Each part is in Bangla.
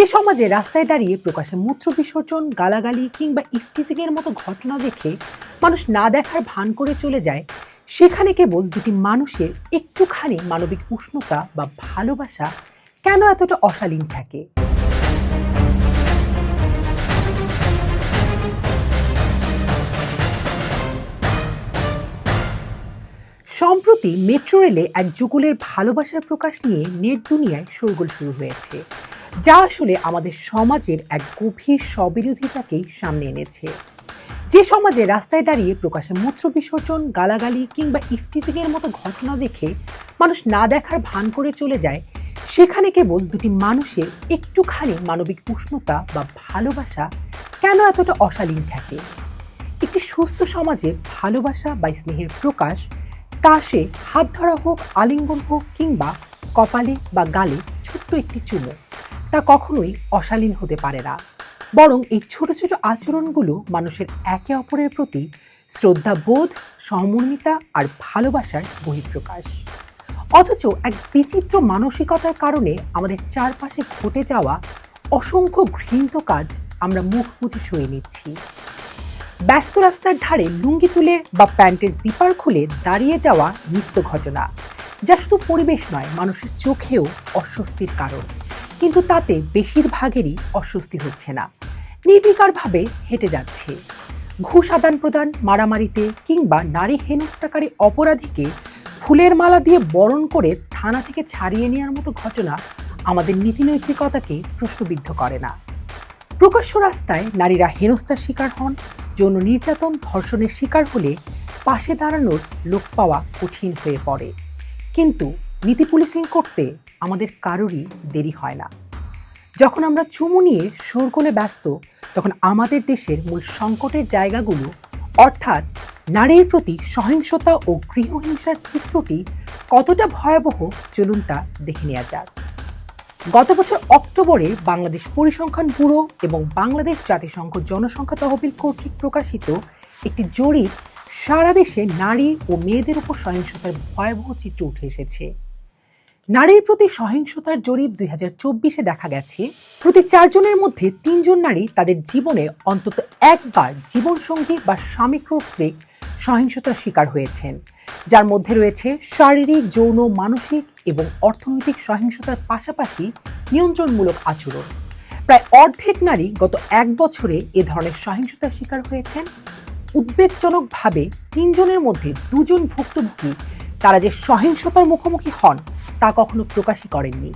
যে সমাজে রাস্তায় দাঁড়িয়ে প্রকাশ্যে মূত্র বিসর্জন, গালাগালি কিংবা ইফটিজিংয়ের মতো ঘটনা দেখে মানুষ না দেখার ভান করে চলে যায়, সেখানে কেবল দুটি মানুষের একটুখানি মানবিক উষ্ণতা বা ভালোবাসা কেন এতটা অশালীন থাকে? সম্প্রতি মেট্রো রেলে এক যুগলের ভালোবাসার প্রকাশ নিয়ে নেট দুনিয়ায় শোরগোল শুরু হয়েছে, যা আসলে আমাদের সমাজের এক গভীর স্ববিরোধিতাকেই সামনে এনেছে। যে সমাজে রাস্তায় দাঁড়িয়ে প্রকাশ্যে মূত্র বিসর্জন, গালাগালি কিংবা ইফটিজিংয়ের মতো ঘটনা দেখে মানুষ না দেখার ভান করে চলে যায়, সেখানে কেবল দুটি মানুষের একটুখানি মানবিক উষ্ণতা বা ভালোবাসা কেন এতটা অশালীন থাকে? একটি সুস্থ সমাজে ভালোবাসা বা স্নেহের প্রকাশ, তা সে হাত ধরা হোক, আলিঙ্গন হোক কিংবা কপালে বা গালে ছোট্ট একটি চুমো, তা কখনোই অশালীন হতে পারে না। বরং এই ছোট ছোট আচরণগুলো মানুষের একে অপরের প্রতি শ্রদ্ধাবোধ, সহমর্মিতা আর ভালোবাসার বহিঃপ্রকাশ। অথচ এক বিচিত্র মানসিকতার কারণে আমাদের চারপাশে ঘটে যাওয়া অসংখ্য ঘৃণিত কাজ আমরা মুখ বুজে সয়ে নিচ্ছি। ব্যস্ত রাস্তার ধারে লুঙ্গি তুলে বা প্যান্টের জিপার খুলে দাঁড়িয়ে যাওয়া নিত্য ঘটনা, যা শুধু পরিবেশ নয়, মানুষের চোখেও অস্বস্তির কারণ। কিন্তু তাতে বেশিরভাগেরই অস্বস্তি হচ্ছে না, নির্বিকারভাবে হেঁটে যাচ্ছে। ঘুষ আদান প্রদান, মারামারিতে কিংবা নারী হেনস্থাকারী অপরাধীকে ফুলের মালা দিয়ে বরণ করে থানা থেকে ছাড়িয়ে নেওয়ার মতো ঘটনা আমাদের নীতিনৈতিকতাকে প্রশ্নবিদ্ধ করে না। প্রকাশ্য রাস্তায় নারীরা হেনস্থার শিকার হন, যৌন নির্যাতন, ধর্ষণের শিকার হলে পাশে দাঁড়ানোর লোক পাওয়া কঠিন হয়ে পড়ে। কিন্তু নীতি পুলিশিং করতে আমাদের কারোরই দেরি হয় না। যখন আমরা চুমু নিয়ে শোরগোলে ব্যস্ত, তখন আমাদের দেশের মূল সংকটের জায়গাগুলো, অর্থাৎ নারীর প্রতি সহিংসতা ও গৃহহিংসার চিত্রটি কতটা ভয়াবহ, চলুন তা দেখে নেওয়া যাক। গত বছর অক্টোবরে বাংলাদেশ পরিসংখ্যান ব্যুরো এবং বাংলাদেশ জাতিসংঘ জনসংখ্যা তহবিল কর্তৃক প্রকাশিত একটি জরিপ সারা দেশে নারী ও মেয়েদের উপর সহিংসতার ভয়াবহ চিত্র উঠে এসেছে। নারীর প্রতি সহিংসতার জরিপ 2024-এ দেখা গেছে, প্রতি 4 জনের মধ্যে 3 জন নারী তাদের জীবনে অন্তত একবার জীবনসঙ্গী বা স্বামী কর্তৃক সহিংসতার শিকার হয়েছেন, যার মধ্যে রয়েছে শারীরিক, যৌন, মানসিক এবং অর্থনৈতিক সহিংসতার পাশাপাশি নিয়ন্ত্রণমূলক আচরণ। প্রায় অর্ধেক নারী গত 1 বছরে এ ধরনের সহিংসতার শিকার হয়েছেন। উদ্বেগজনকভাবে 3 জনের মধ্যে 2 জন ভুক্তভোগী তারা যে সহিংসতার মুখোমুখি হন তা কখনো প্রকাশই করেননি।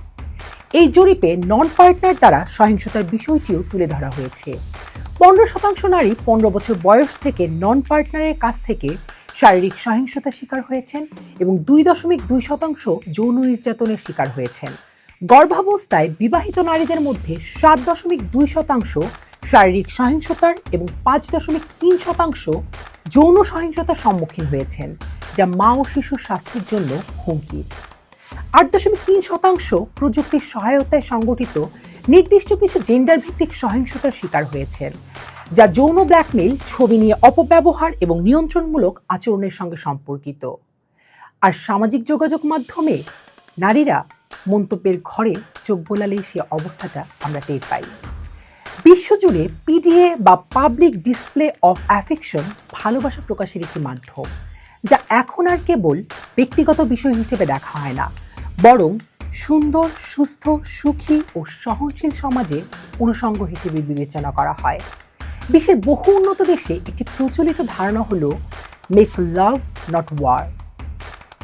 এই জরিপে নন পার্টনার দ্বারা সহিংসতার বিষয়টিও তুলে ধরা হয়েছে। 15% নারী 15 বছর বয়স থেকে নন পার্টনারের কাছ থেকে শারীরিক সহিংসতার শিকার হয়েছেন এবং 2.2% যৌন নির্যাতনের শিকার হয়েছেন। গর্ভাবস্থায় বিবাহিত নারীদের মধ্যে 7.2% শারীরিক সহিংসতার এবং 5.3% যৌন সহিংসতার সম্মুখীন হয়েছেন, যা মা ও শিশুর স্বাস্থ্যের জন্য হুমকি। 8.3% প্রযুক্তির সহায়তায় সংগঠিত নির্দিষ্ট কিছু জেন্ডার ভিত্তিক সহিংসতার শিকার হয়েছেন, যা যৌন ব্ল্যাকমেইল, ছবি নিয়ে অপব্যবহার এবং নিয়ন্ত্রণমূলক আচরণের সঙ্গে সম্পর্কিত। আর সামাজিক যোগাযোগ মাধ্যমে নারীরা মন্তব্যের ঘরে চোখ বোলালেই সে অবস্থাটা আমরা টের পাই। বিশ্বজুড়ে পিডিএ বা পাবলিক ডিসপ্লে অফ অ্যাফেকশন ভালোবাসা প্রকাশের একটি মাধ্যম, যা এখন আর কেবল ব্যক্তিগত বিষয় হিসেবে দেখা হয় না, বরং সুন্দর, সুস্থ, সুখী ও সহনশীল সমাজের অনুষঙ্গ হিসেবে বিবেচনা করা হয়। বিশ্বের বহু উন্নত দেশে একটি প্রচলিত ধারণা হলো মেক লাভ নট ওয়ার।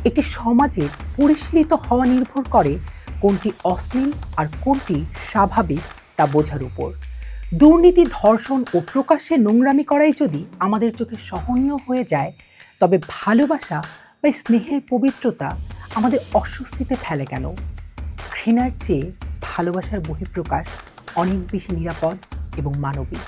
একটি সমাজের পরিশীলিত হওয়া নির্ভর করে কোনটি অশ্লীল আর কোনটি স্বাভাবিক তা বোঝার উপর। দুর্নীতি, ধর্ষণ ও প্রকাশ্যে নোংরামি করাই যদি আমাদের চোখে সহনীয় হয়ে যায়, তবে ভালোবাসা বা স্নেহের পবিত্রতা আমাদের অস্বস্তিতে ফেলে কেন? ঘৃণার চেয়ে ভালোবাসার বহিঃপ্রকাশ অনেক বেশি নিরাপদ এবং মানবিক।